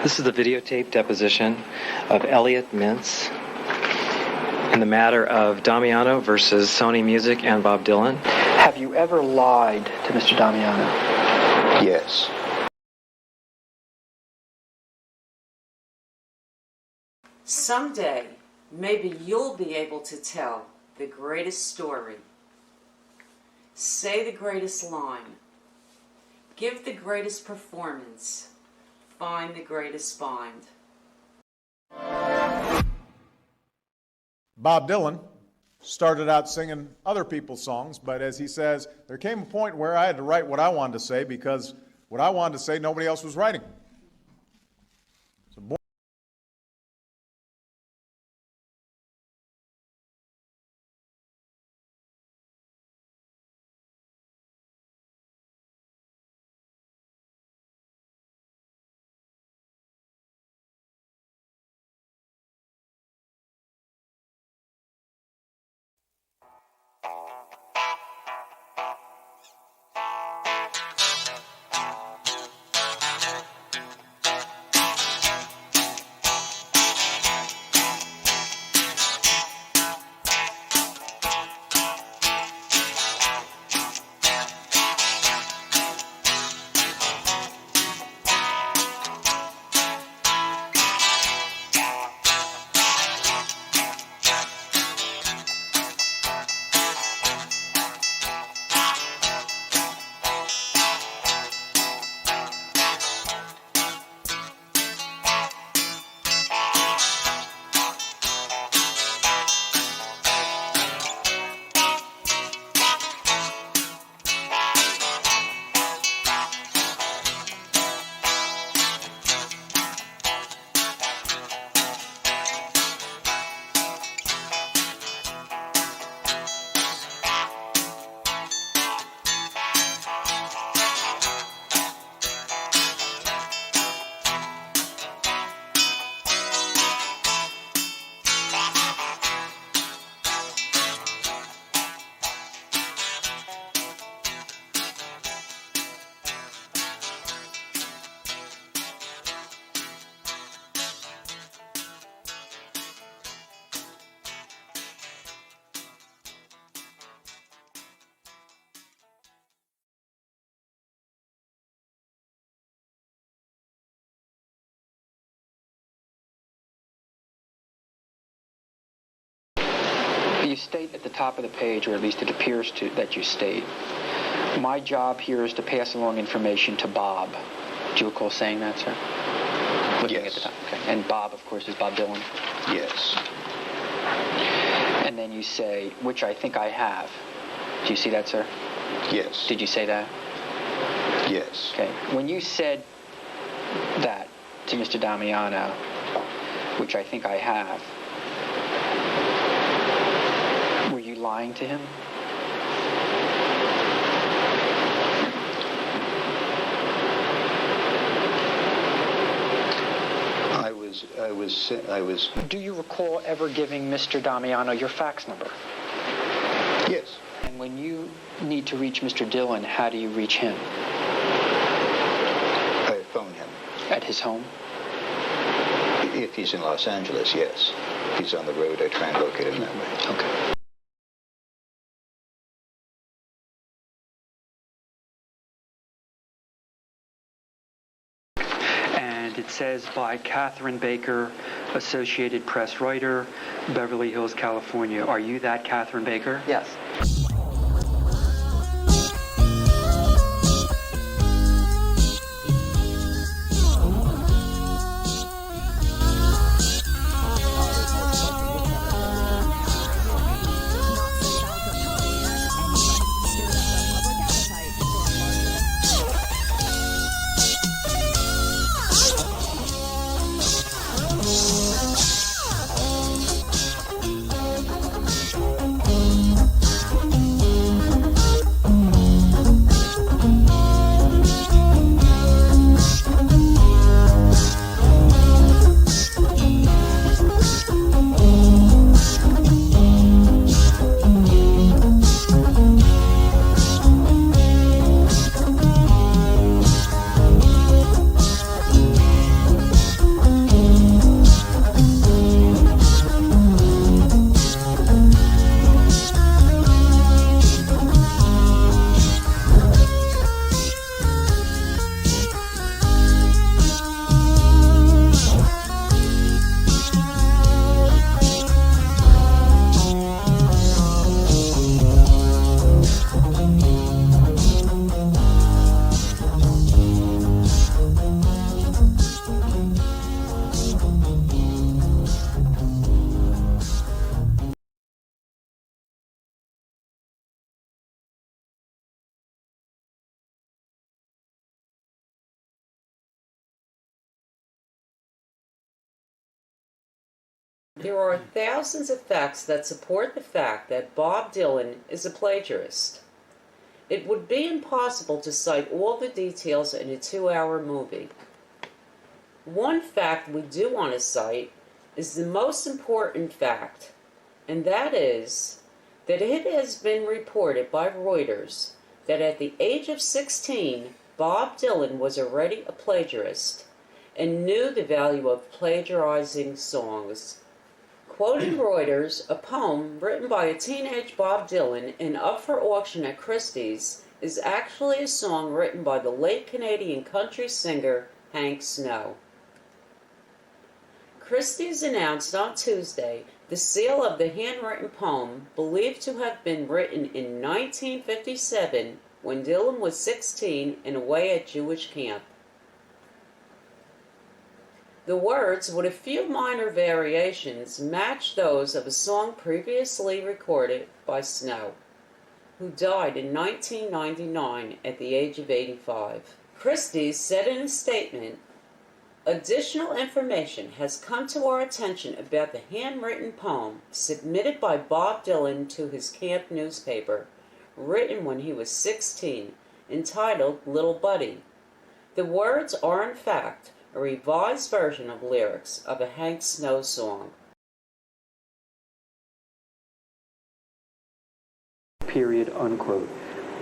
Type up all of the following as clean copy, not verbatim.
This is the videotape deposition of Elliot Mintz in the matter of Damiano versus Sony Music and Bob Dylan. Have you ever lied to Mr. Damiano? Yes. Someday, maybe you'll be able to tell the greatest story. Say the greatest line. Give the greatest performance. Find the greatest find. Bob Dylan started out singing other people's songs, but as he says, there came a point where I had to write what I wanted to say because what I wanted to say, nobody else was writing. So You state at the top of the page, or at least it appears to that you state, my job here is to pass along information to Bob. Do you recall saying that, sir? Looking Yes. at the top. Okay. And Bob, of course, is Bob Dylan. Yes. And then you say, which I think I have. Do you see that, sir? Yes. Did you say that? Yes. Okay. When you said that to Mr. Damiano, which I think I have, were you lying to him? I was. Do you recall ever giving Mr. Damiano your fax number? Yes. And when you need to reach Mr. Dylan, how do you reach him? I phone him. At his home? If he's in Los Angeles, yes. If he's on the road, I try and locate him that way. Okay. And it says by Catherine Baker, Associated Press writer, Beverly Hills, California. Are you that Catherine Baker? Yes. There are thousands of facts that support the fact that Bob Dylan is a plagiarist. It would be impossible to cite all the details in a 2-hour movie. One fact we do want to cite is the most important fact, and that is that it has been reported by Reuters that at the age of 16, Bob Dylan was already a plagiarist and knew the value of plagiarizing songs. Quoting Reuters, a poem written by a teenage Bob Dylan and up for auction at Christie's is actually a song written by the late Canadian country singer Hank Snow. Christie's announced on Tuesday the sale of the handwritten poem, believed to have been written in 1957 when Dylan was 16 and away at Jewish camp. The words, with a few minor variations, match those of a song previously recorded by Snow, who died in 1999 at the age of 85. Christie's said in a statement, "Additional information has come to our attention about the handwritten poem submitted by Bob Dylan to his camp newspaper, written when he was 16, entitled Little Buddy. The words are, in fact, a revised version of lyrics of a Hank Snow song." Period, unquote.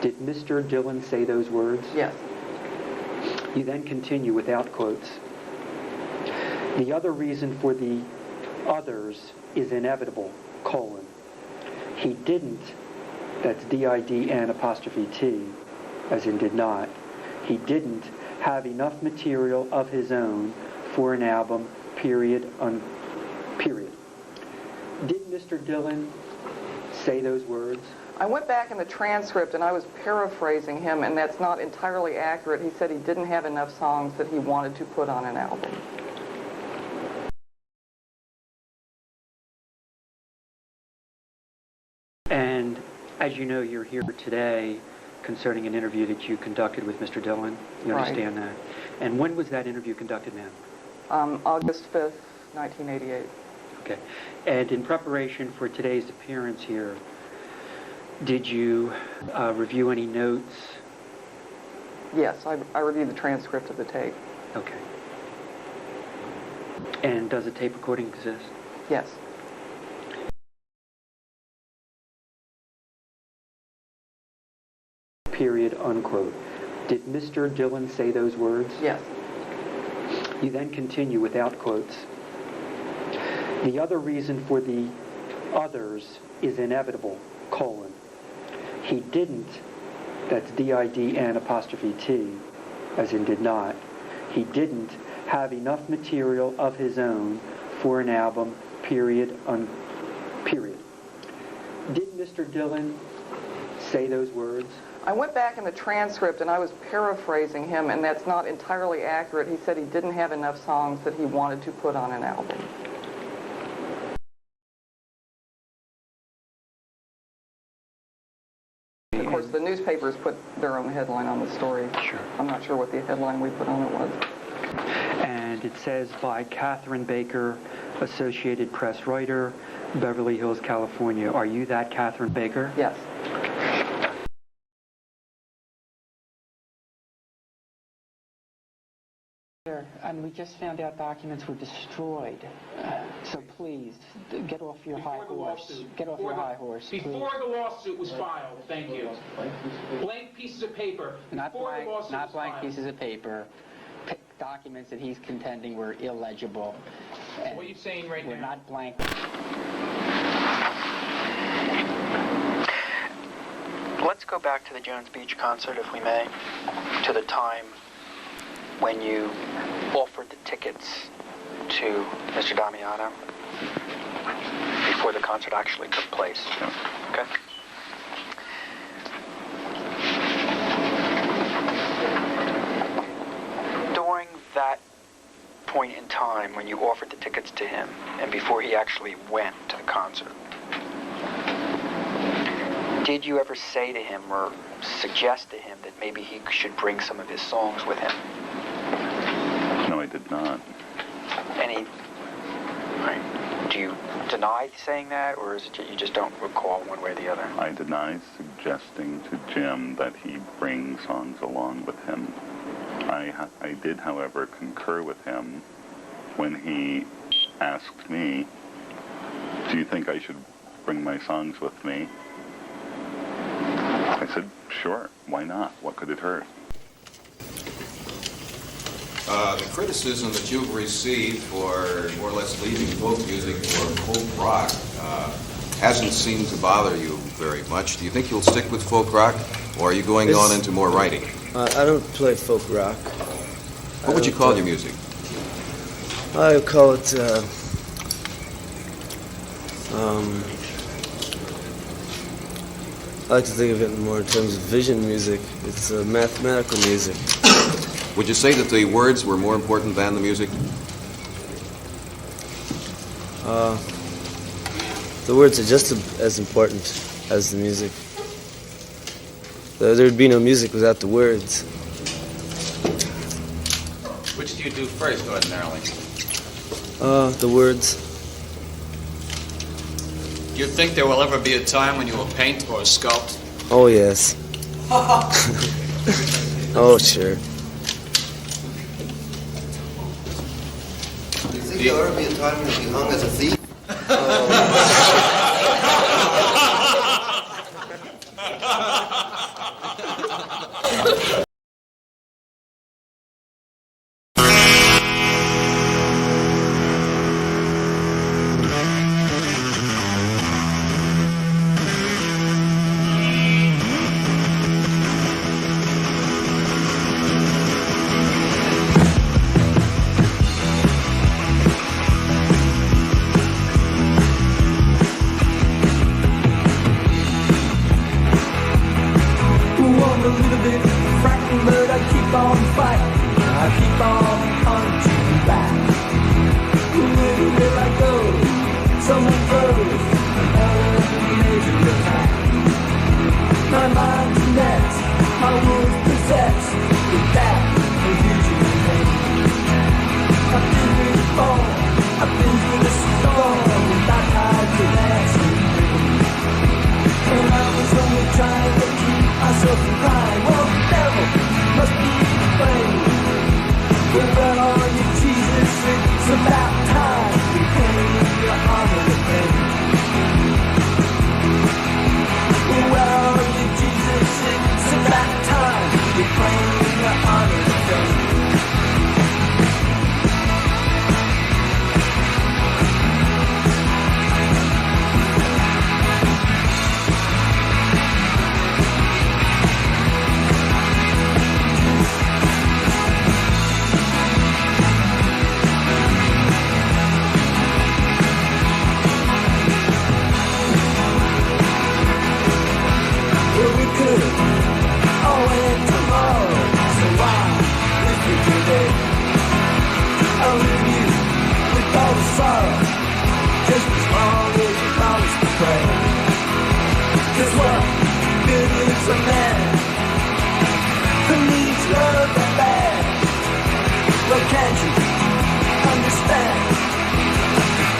Did Mr. Dylan say those words? Yes. You then continue without quotes. The other reason for the others is inevitable, colon. He didn't, that's D-I-D-N apostrophe T, as in did not, he didn't have enough material of his own for an album, period, period. Did Mr. Dylan say those words? I went back in the transcript and I was paraphrasing him, and that's not entirely accurate. He said he didn't have enough songs that he wanted to put on an album. And as you know, you're here today concerning an interview that you conducted with Mr. Dylan. You understand that? And when was that interview conducted, ma'am? August 5th, 1988. Okay. And in preparation for today's appearance here, did you review any notes? Yes, I reviewed the transcript of the tape. Okay. And does a tape recording exist? Yes. Period, unquote. Did Mr. Dylan say those words? Yes. You then continue without quotes. The other reason for the others is inevitable, colon. He didn't, that's D-I-D-N apostrophe T, as in did not, he didn't have enough material of his own for an album, period, period. Did Mr. Dylan say those words? I went back in the transcript and I was paraphrasing him, and that's not entirely accurate. He said he didn't have enough songs that he wanted to put on an album. Of course, the newspapers put their own headline on the story. Sure. I'm not sure what the headline we put on it was. And it says by Catherine Baker, Associated Press writer, Beverly Hills, California. Are you that Catherine Baker? Yes. And we just found out documents were destroyed. So please, get off your high horse. Get off your high horse, please. Before the lawsuit was filed, thank you. Blank pieces of paper. Not Before the blank, lawsuit not was blank filed. pieces of paper. Documents that he's contending were illegible. And What are you saying right were now? not blank. Let's go back to the Jones Beach concert, if we may, to the time when you offered the tickets to Mr. Damiano before the concert actually took place. Okay? During that point in time when you offered the tickets to him and before he actually went to the concert, did you ever say to him or suggest to him that maybe he should bring some of his songs with him? No, I did not. Any, right, do you saying that, or is it you just don't recall one way or the other? I deny suggesting to Jim that he bring songs along with him. I did, however, concur with him when he asked me, do you think I should bring my songs with me? I said, sure, why not? What could it hurt? The criticism that you've received for more or less leaving folk music for folk rock hasn't seemed to bother you very much. Do you think you'll stick with folk rock, or are you going on into more writing? I don't play folk rock. What would you call your music? I would call it, I like to think of it more in terms of vision music. It's mathematical music. Would you say that the words were more important than the music? The words are just as important as the music. There would be no music without the words. Which do you do first, ordinarily? The words. Do you think there will ever be a time when you will paint or sculpt? Oh, yes. Oh, sure. Do you think there'll ever be a time when you'll be hung as a thief?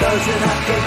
Doesn't have to